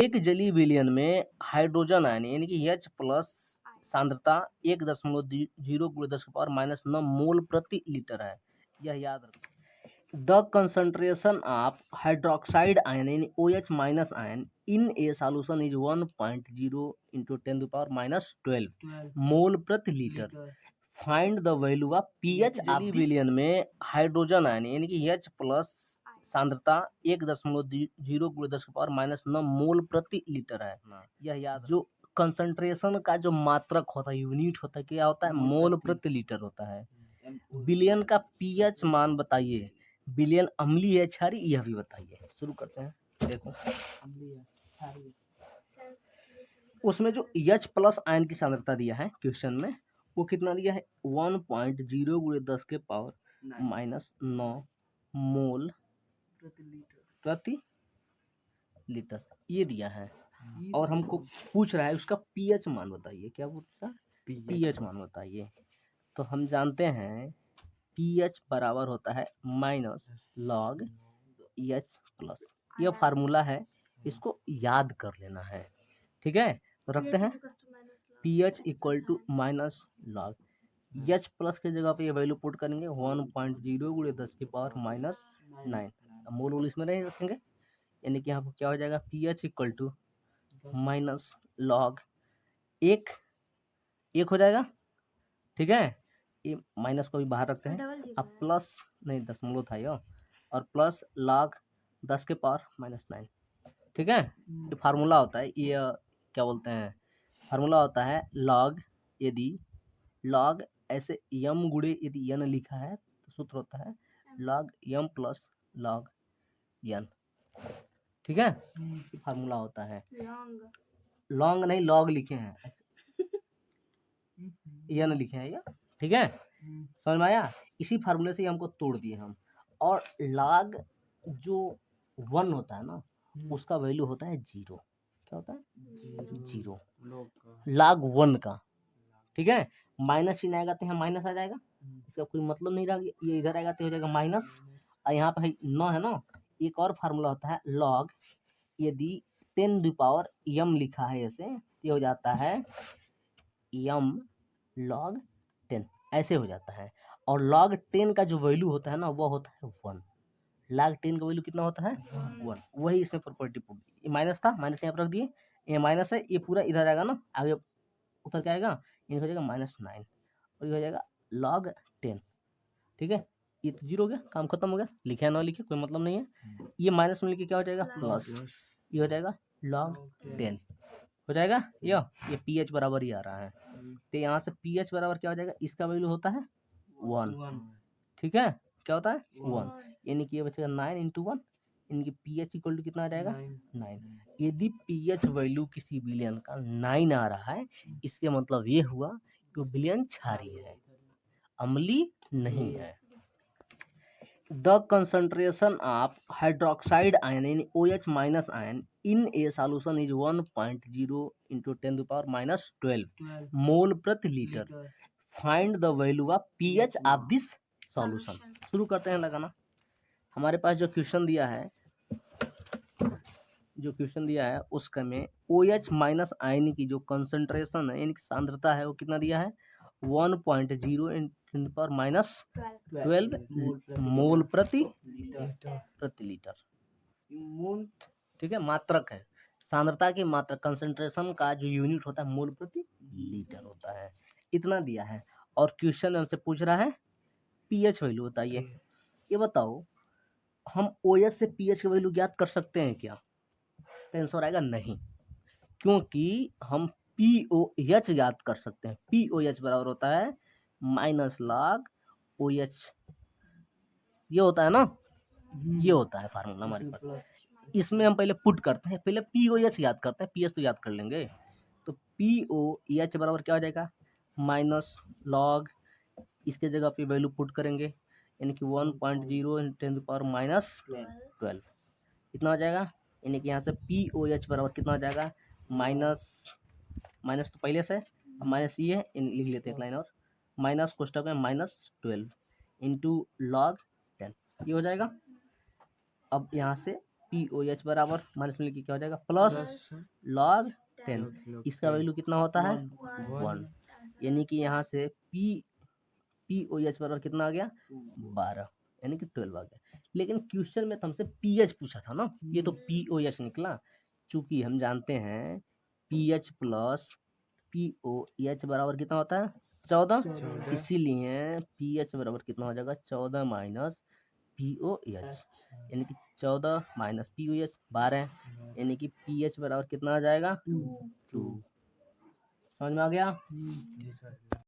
एक जलीय विलयन में हाइड्रोजन आयन यानी कि H प्लस सांद्रता 1.0 × 10⁻⁹ मोल प्रति लीटर है, यह याद रखो। The concentration of hydroxide ion यानी OH minus ion in A solution is 1.0 × 10⁻12 मोल प्रति litre. Find the value of pH of विलयन में हाइड्रोजन आयन यानी कि H प्लस सांद्रता 1.0 × 10⁻⁹ मोल प्रति लीटर है, यह याद। जो कंसंट्रेशन का जो मात्रक होता है, यूनिट होता है, क्या होता है? मोल प्रति लीटर होता है। विलयन का पीएच मान बताइए। विलयन अम्लीय है क्षारीय, यह भी बताइए। शुरू करते हैं। देखो उसमें जो H प्लस आयन की सांद्रता दिया है क्वेश्चन में, वो कितना दिया है? 1.0 × 10⁻⁹ मोल प्रति लीटर ये दिया है। और हमको पूछ रहा है उसका पीएच मान बताइए। क्या पूछ रहा है? पीएच मान बताइए। तो हम जानते हैं पीएच बराबर होता है -log H प्लस। यह फार्मूला है, इसको याद कर लेना है। ठीक है, तो रखते हैं pH equal to -log H plus के जगह पे ये वैल्यू पुट करेंगे 1.0 × 10⁻⁹ मोल इसमें नहीं रखेंगे, यानी कि यहाँ पर क्या हो जाएगा? pH इक्वल टू -log एक हो जाएगा। ठीक है, ये माइनस को भी बाहर रखते हैं। अब प्लस नहीं, दशमलव था ये, और प्लस log 10⁻⁹। ठीक है, ये फार्मूला होता है। ये क्या बोलते हैं? फार्मूला होता है log, यदि log ऐसे m गुणे यदि n लिखा है तो सूत्र होता है log m plus log n। ठीक है, फार्मूला होता है। लॉन्ग नहीं, log लिखे हैं, n लिखे हैं ये। ठीक है, समझ में आया? इसी फार्मूले से हमको तोड़ दिए हम। और log जो 1 होता है ना, उसका वैल्यू होता है 0। क्या होता है? 0 log 1 का। ठीक है, माइनस चिन्ह आएगा तो यहाँ माइनस आ जाएगा, इसका कोई मतलब नहीं रहा। ये इधर आएगा तो हो जाएगा माइनस, और यहाँ पे 9 है ना। एक और फार्मूला होता है log, यदि 10⁻m लिखा है ऐसे, ये हो जाता है m log 10, ऐसे हो जाता है। और log 10 का जो वैल्यू होता है ना, वो होता है 1। log 10 का वैल्यू कितना होता है? 1। वही इसमें प्रॉपर्टी पुट दी। ये माइनस था, माइनस यहाँ पर रख दिए। ये माइनस है, ये पूरा इधर आएगा ना, आगे उतर के आएगा, ये हो जाएगा -9, और ये हो जाएगा log 10। ठीक है, ये तो 0 हो गया, काम खत्म हो गया। लिखे या ना लिखे कोई मतलब नहीं है। ये माइनस में लिखे क्या हो जाएगा? प्लस। ये हो जाएगा log 10 हो जाएगा। ये pH बराबर ही आ रहा है, तो यहाँ से pH बराबर क्या हो जाएगा? इसका वैल्यू होता है 1। ठीक है, क्या होता है? 1, यानी कि ये बचेगा 9 × 1, यानी कि pH इक्वल टू कितना आ जाएगा? 9। यदि pH वैल्यू किसी विलयन का 9 आ रहा है, इसके मतलब ये हुआ कि विलयन क्षारीय है, अम्लीय नहीं है। The concentration of hydroxide ion यानी OH minus ion in A solution is 1.0 × 10⁻⁻12 मोल प्रति litre. Find the value of pH of this solution. शुरू करते हैं लगाना। हमारे पास जो क्वेश्चन दिया है उसका में OH माइनस आयन की जो कंसंट्रेशन है यानी कि सांद्रता है, वो कितना दिया है? 1.0 × 10⁻⁻12 मोल प्रति लीटर। ठीक है, मात्रक है। सांद्रता की मात्रा, कंसंट्रेशन का जो यूनिट होता है मोल प्रति लीटर होता है। इतना दिया है, और क्वेश्चन हमसे पूछ रहा है पीएच वैल्यू बताइए। ये बताओ, हम OH से पीएच की वैल्यू ज्ञात कर सकते हैं क्या? तो आंसर आएगा नहीं, क्योंकि हम POH ज्ञात कर सकते हैं। POH बराबर होता है -log OH। ये होता है ना, ये होता है फार्मूला हमारे पास। इसमें हम पहले पुट करते हैं, पहले POH याद करते हैं, पीएच तो याद कर लेंगे। तो POH बराबर क्या हो जाएगा? -log, इसके जगह पे वैल्यू पुट करेंगे, यानी कि 1.0 × 10⁻⁻12 इतना हो जाएगा। यानी कि यहाँ से POH बराबर कितना हो जाएगा? माइनस तो पहले से माइनस ये है, लिख लेते हैं एक लाइन और, माइनस कोष्टक में -12 × log 10, ये हो जाएगा। अब यहाँ से POH बराबर माइनस में लिखिए क्या हो जाएगा प्लस log 10। इसका वैल्यू कितना होता है 1, यानी कि यहाँ से POH बराबर कितना आ गया 12, यानी कि 12 आ गया। लेकिन क्वेश्चन में तो हमसे pH पूछा था ना, ये तो POH निकला। चूंकि हम जानते हैं pH प्लस POH बराबर कितना होता है 14, इसीलिए pH बराबर कितना हो जाएगा 14 माइनस POH, यानी कि 14 माइनस POH 12, यानी कि pH बराबर कितना आ जाएगा 2। समझ में आ गया।